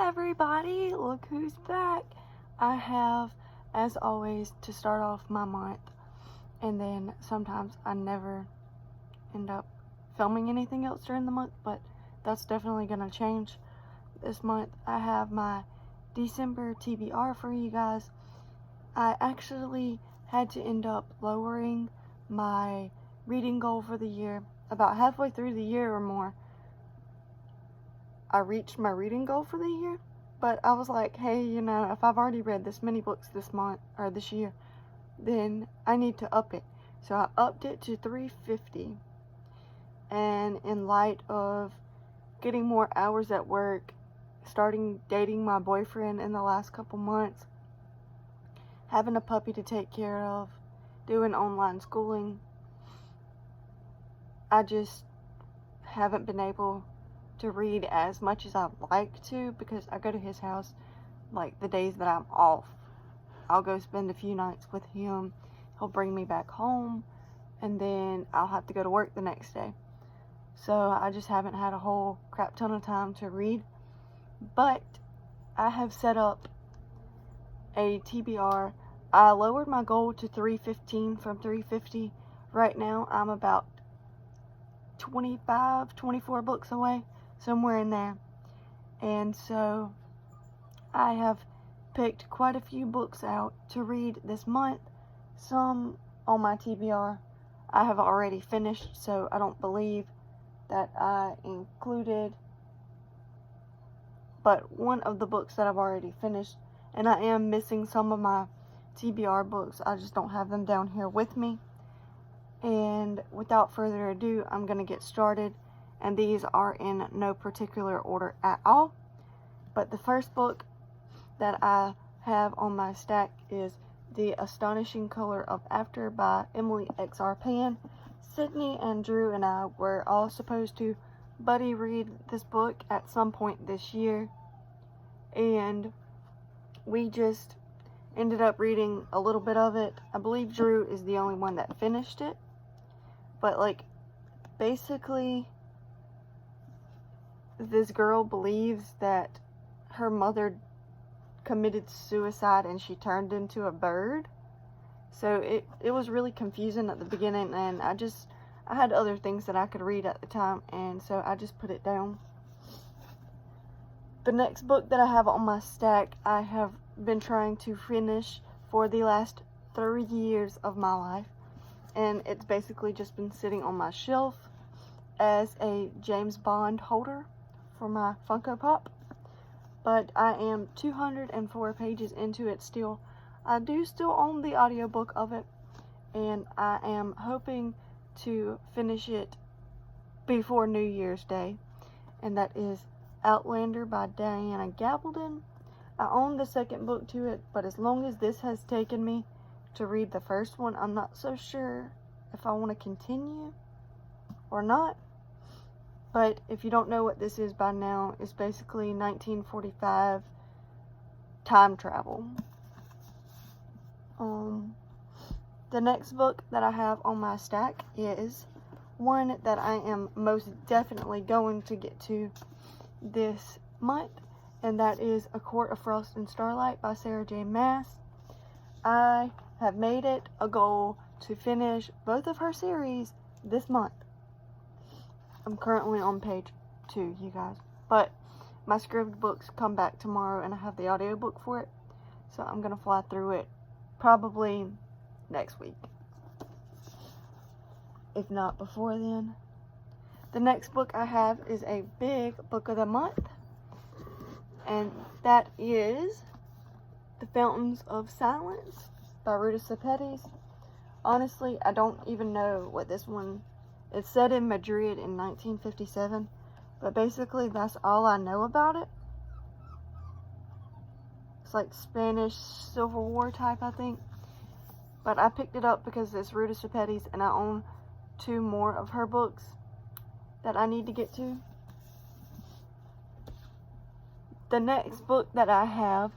everybody, look who's back. I have, as always, to start off my month, and then sometimes I never end up filming anything else during the month, but that's definitely going to change this month. I have my December TBR for you guys. I actually had to end up lowering my reading goal for the year. About halfway through the year or more, I reached my reading goal for the year, but I was like, hey, you know, if I've already read this many books this month or this year, then I need to up it. So I upped it to 350, and in light of getting more hours at work, starting dating my boyfriend in the last couple months, having a puppy to take care of, doing online schooling, I just haven't been able to read as much as I'd like to, because I go to his house like the days that I'm off. I'll go spend a few nights with him, he'll bring me back home, and then I'll have to go to work the next day. So I just haven't had a whole crap ton of time to read. But I have set up a TBR. I lowered my goal to 315 from 350. Right now I'm about 25, 24 books away, somewhere in there. And so I have picked quite a few books out to read this month. Some on my TBR I have already finished, so I don't believe that I included, but one of the books that I've already finished, and I am missing some of my TBR books. I just don't have them down here with me. And without further ado, I'm going to get started, and these are in no particular order at all. But the first book that I have on my stack is The Astonishing Color of After by Emily X.R. Pan. Sydney and Drew and I were all supposed to buddy read this book at some point this year, and we just ended up reading a little bit of it. I believe Drew is the only one that finished it. But, like, basically, this girl believes that her mother committed suicide and she turned into a bird. So it was really confusing at the beginning, and I had other things that I could read at the time, and so I just put it down. The next book that I have on my stack, I have been trying to finish for the last 3 years of my life. And it's basically just been sitting on my shelf as a James Bond holder for my Funko Pop. But I am 204 pages into it still. I do still own the audiobook of it, and I am hoping to finish it before New Year's Day. And that is Outlander by Diana Gabaldon. I own the second book to it, but as long as this has taken me to read the first one, I'm not so sure if I want to continue or not. But if you don't know what this is by now, it's basically 1945 time travel. The next book that I have on my stack is one that I am most definitely going to get to this month, and that is A Court of Frost and Starlight by Sarah J. Maas. I have made it a goal to finish both of her series this month. I'm currently on page 2, you guys, but my scribd books come back tomorrow and I have the audiobook for it, so I'm gonna fly through it probably next week, if not before then. The next book I have is a big book of the month, and that is The Fountains of Silence by Ruta Sepetys. Honestly, I don't even know what this one, it's set in Madrid in 1957, but basically that's all I know about it. It's like Spanish Civil War type, I think. But I picked it up because it's Ruta Sepetys, and I own 2 more of her books that I need to get to. The next book that I have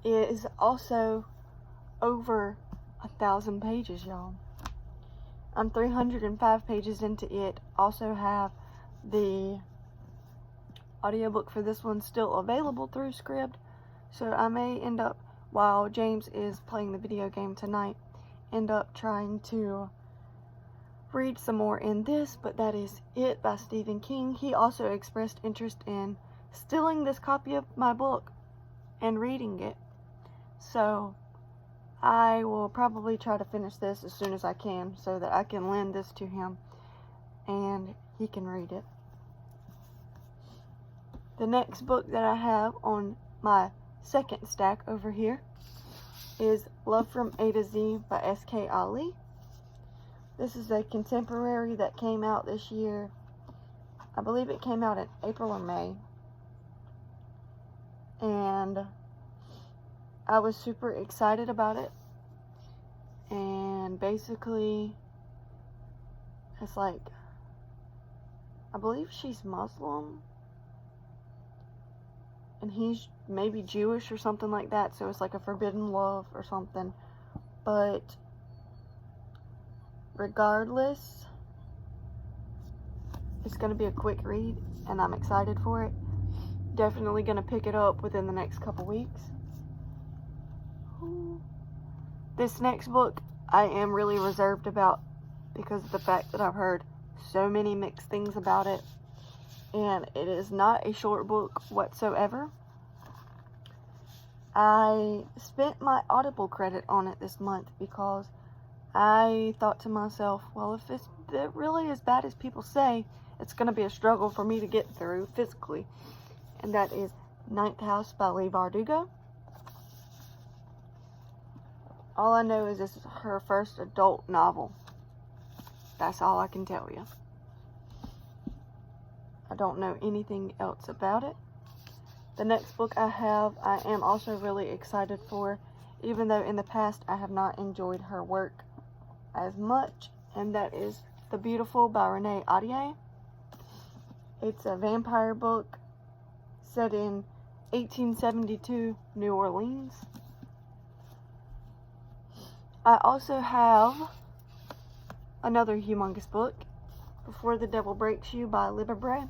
is also over 1,000 pages, y'all. I'm 305 pages into it. Also have the audiobook for this one still available through Scribd, so I may end up, while James is playing the video game tonight, end up trying to read some more in this, but that is It by Stephen King. He also expressed interest in stealing this copy of my book and reading it, so I will probably try to finish this as soon as I can so that I can lend this to him and he can read it. The next book that I have on my second stack over here is Love from A to Z by S.K. Ali. This is a contemporary that came out this year. I believe it came out in April or May. And I was super excited about it. And basically, it's like, I believe she's Muslim. And he's maybe Jewish or something like that. So it's like a forbidden love or something. But regardless, it's going to be a quick read, and I'm excited for it. Definitely going to pick it up within the next couple weeks. This next book I am really reserved about because of the fact that I've heard so many mixed things about it, and it is not a short book whatsoever. I spent my Audible credit on it this month because I thought to myself, well, if it's really as bad as people say, it's going to be a struggle for me to get through physically. And that is Ninth House by Leigh Bardugo. All I know is this is her first adult novel. That's all I can tell you. I don't know anything else about it. The next book I have, I am also really excited for, even though in the past I have not enjoyed her work as much, and that is The Beautiful by Renee Ahdieh. It's a vampire book set in 1872 New Orleans. I also have another humongous book, Before the Devil Breaks You by Libba Bray.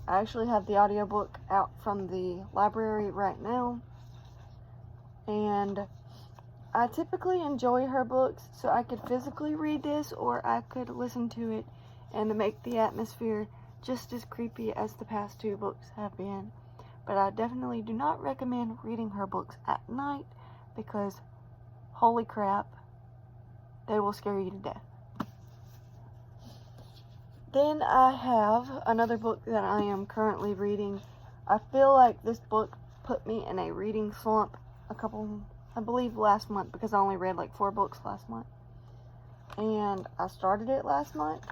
I actually have the audiobook out from the library right now, and I typically enjoy her books, so I could physically read this or I could listen to it and make the atmosphere just as creepy as the past two books have been. But I definitely do not recommend reading her books at night because, holy crap, they will scare you to death. Then I have another book that I am currently reading. I feel like this book put me in a reading slump I believe last month, because I only read like 4 books last month. And I started it last month.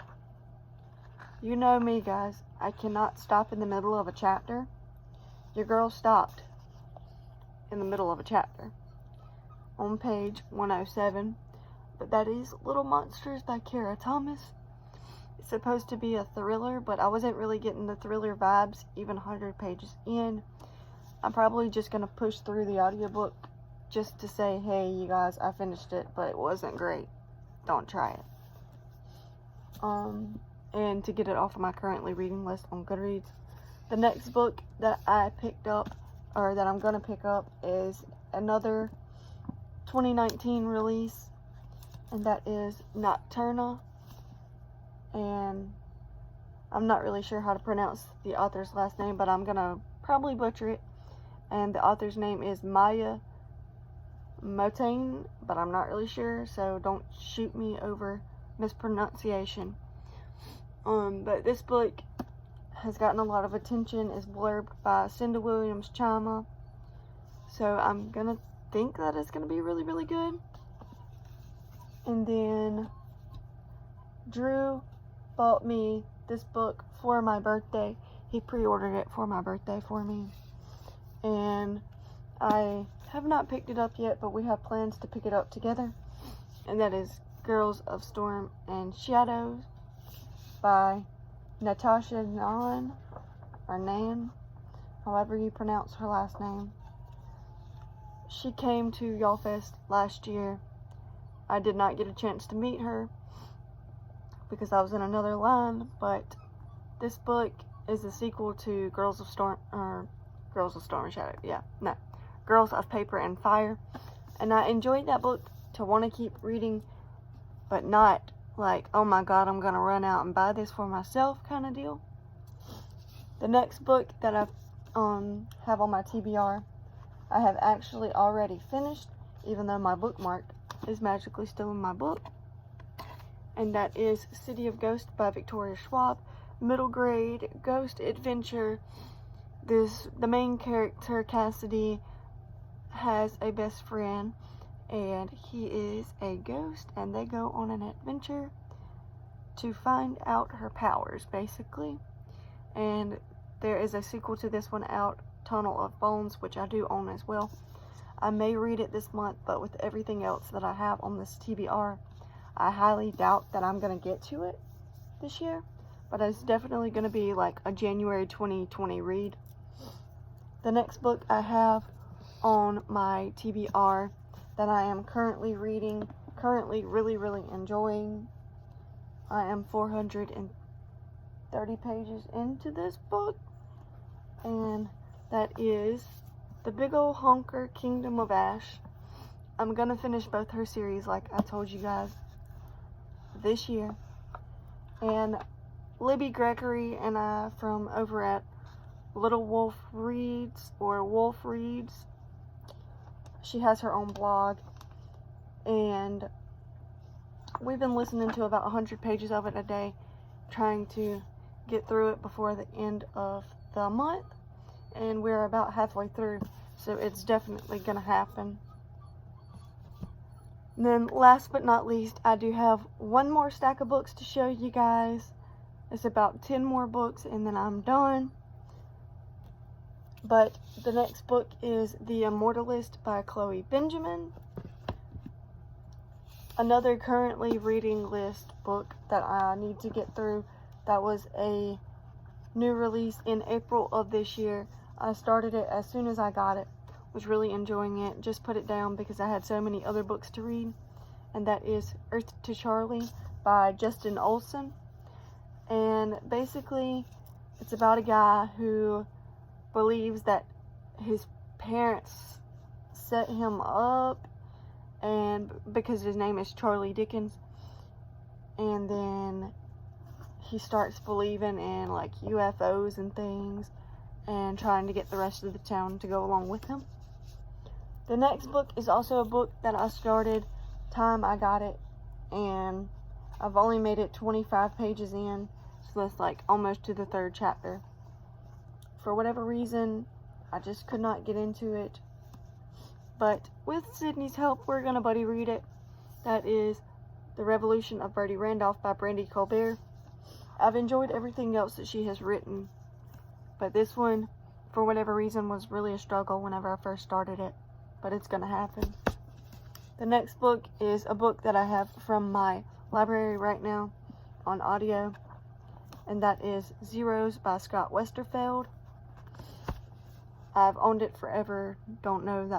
You know me, guys. I cannot stop in the middle of a chapter. Your girl stopped in the middle of a chapter on page 107. But that is Little Monsters by Kara Thomas. It's supposed to be a thriller, but I wasn't really getting the thriller vibes even 100 pages in. I'm probably just going to push through the audiobook just to say, hey, you guys, I finished it, but it wasn't great. Don't try it. And to get it off of my currently reading list on Goodreads. The next book that I picked up, or that I'm going to pick up, is another 2019 release, and that is Nocturna. And I'm not really sure how to pronounce the author's last name, but I'm going to probably butcher it. And the author's name is Maya Motain, but I'm not really sure, so don't shoot me over mispronunciation. But this book has gotten a lot of attention, is blurbed by Cinda Williams-Chama. So I'm going to think that it's going to be really, really good. And then Drew bought me this book for my birthday. He pre-ordered it for my birthday for me. And I have not picked it up yet, but we have plans to pick it up together. And that is Girls of Storm and Shadows by Natasha Nan, or Nan, however you pronounce her last name. She came to YALLFest last year. I did not get a chance to meet her because I was in another line, but this book is a sequel to Girls of Storm and Shadow. Yeah, no, Girls of Paper and Fire. And I enjoyed that book to want to keep reading, but not like, oh my god, I'm gonna run out and buy this for myself kind of deal. The next book that I have on my TBR, I have actually already finished, even though my bookmark is magically still in my book. And that is City of Ghosts by Victoria Schwab. Middle grade ghost adventure. The main character, Cassidy, has a best friend, and he is a ghost, and they go on an adventure to find out her powers, basically. And there is a sequel to this one out, Tunnel of Bones, which I do own as well. I may read it this month, but with everything else that I have on this TBR, I highly doubt that I'm going to get to it this year. But it's definitely going to be like a January 2020 read. The next book I have on my TBR that I am currently reading, really enjoying. I am 430 pages into this book, and that is The Big Ol' Honker Kingdom of Ash. I'm gonna finish both her series like I told you guys this year. And Libby Gregory and I from over at Little Wolf Reads, or Wolf Reads, she has her own blog, and we've been listening to about 100 pages of it a day, trying to get through it before the end of the month, and we're about halfway through, so it's definitely gonna happen. And then last but not least, I do have one more stack of books to show you guys. It's about 10 more books and then I'm done. But the next book is The Immortalist by Chloe Benjamin. Another currently reading list book that I need to get through. That was a new release in April of this year. I started it as soon as I got it. Was really enjoying it. Just put it down because I had so many other books to read. And that is Earth to Charlie by Justin Olson. And basically, it's about a guy who believes that his parents set him up, and because his name is Charlie Dickens, and then he starts believing in like UFOs and things, and trying to get the rest of the town to go along with him. The next book is also a book that I started time I got it, and I've only made it 25 pages in, so that's like almost to the 3rd chapter. For whatever reason, I just could not get into it, but with Sydney's help, we're gonna buddy read it. That is The Revolution of Bertie Randolph by Brandy Colbert. I've enjoyed everything else that she has written, but this one, for whatever reason, was really a struggle whenever I first started it, but it's gonna happen. The next book is a book that I have from my library right now on audio, and that is Zeros by Scott Westerfeld. I've owned it forever, don't know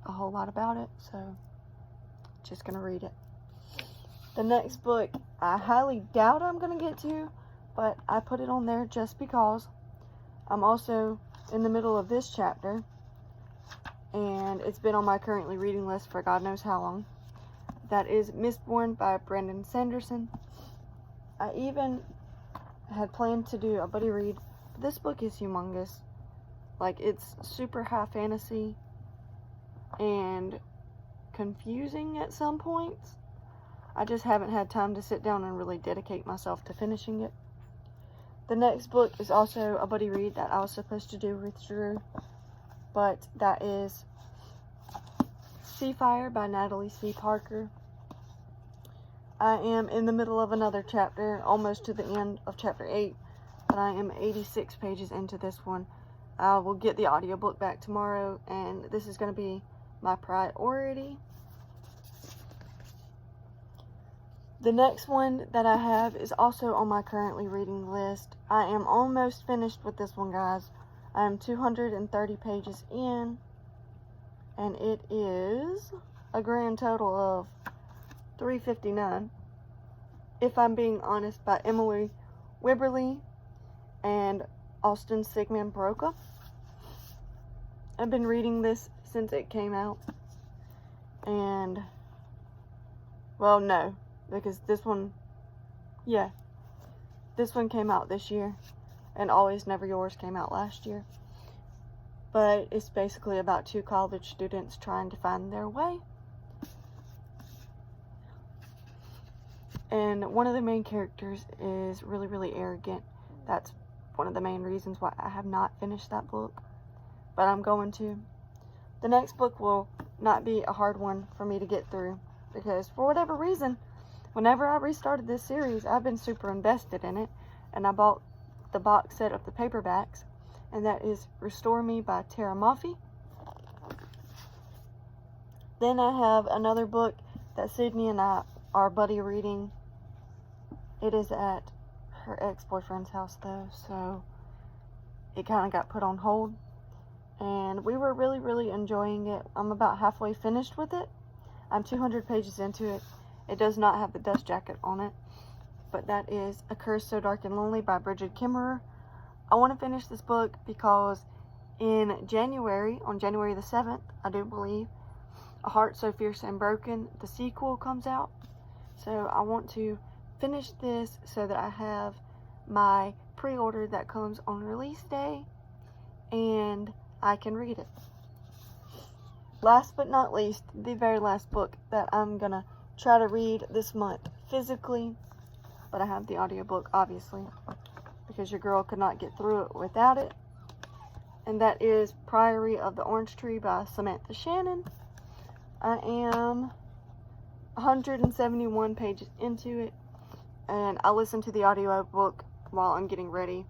a whole lot about it, so just gonna read it. The next book I highly doubt I'm gonna get to, but I put it on there just because. I'm also in the middle of this chapter, and it's been on my currently reading list for God knows how long. That is Mistborn by Brandon Sanderson. I even had planned to do a buddy read, but this book is humongous. Like, it's super high fantasy and confusing at some points. I just haven't had time to sit down and really dedicate myself to finishing it. The next book is also a buddy read that I was supposed to do with Drew, but that is Seafire by Natalie C. Parker. I am in the middle of another chapter, almost to the end of chapter 8, but I am 86 pages into this one. I will get the audiobook back tomorrow, and this is going to be my priority. The next one that I have is also on my currently reading list. I am almost finished with this one, guys. I am 230 pages in, and it is a grand total of 359, if I'm being honest, by Emily Wibberley. And Austin Sigmund Broca. I've been reading this since it came out. And, well, no, because this one came out this year, and Always Never Yours came out last year. But it's basically about two college students trying to find their way. And one of the main characters is really, really arrogant. That's one of the main reasons why I have not finished that book. But I'm going to. The next book will not be a hard one for me to get through. Because for whatever reason, whenever I restarted this series, I've been super invested in it. And I bought the box set of the paperbacks. And that is Restore Me by Tara Maffei. Then I have another book that Sydney and I are buddy reading. It is at her ex-boyfriend's house though, so it kind of got put on hold. And we were really, really enjoying it. I'm about halfway finished with it. I'm 200 pages into it. It does not have the dust jacket on it. But that is A Curse So Dark and Lonely by Bridget Kimmerer. I want to finish this book because in January, on January the 7th, I do believe, A Heart So Fierce and Broken, the sequel comes out. So I want to finish this so that I have my pre-order that comes on release day and I can read it. Last but not least, the very last book that I'm gonna try to read this month physically, but I have the audiobook obviously because your girl could not get through it without it, and that is Priory of the Orange Tree by Samantha Shannon. I am 171 pages into it, and I listen to the audiobook while I'm getting ready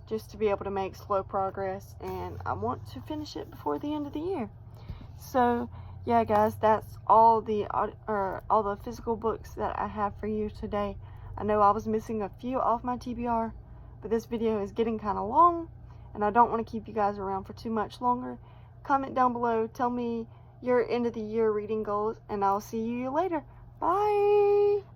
just to be able to make slow progress, and I want to finish it before the end of the year. So yeah guys, that's all the physical books that I have for you today. I know I was missing a few off my TBR, but this video is getting kind of long and I don't want to keep you guys around for too much longer. Comment down below, tell me your end of the year reading goals, and I'll see you later. Bye!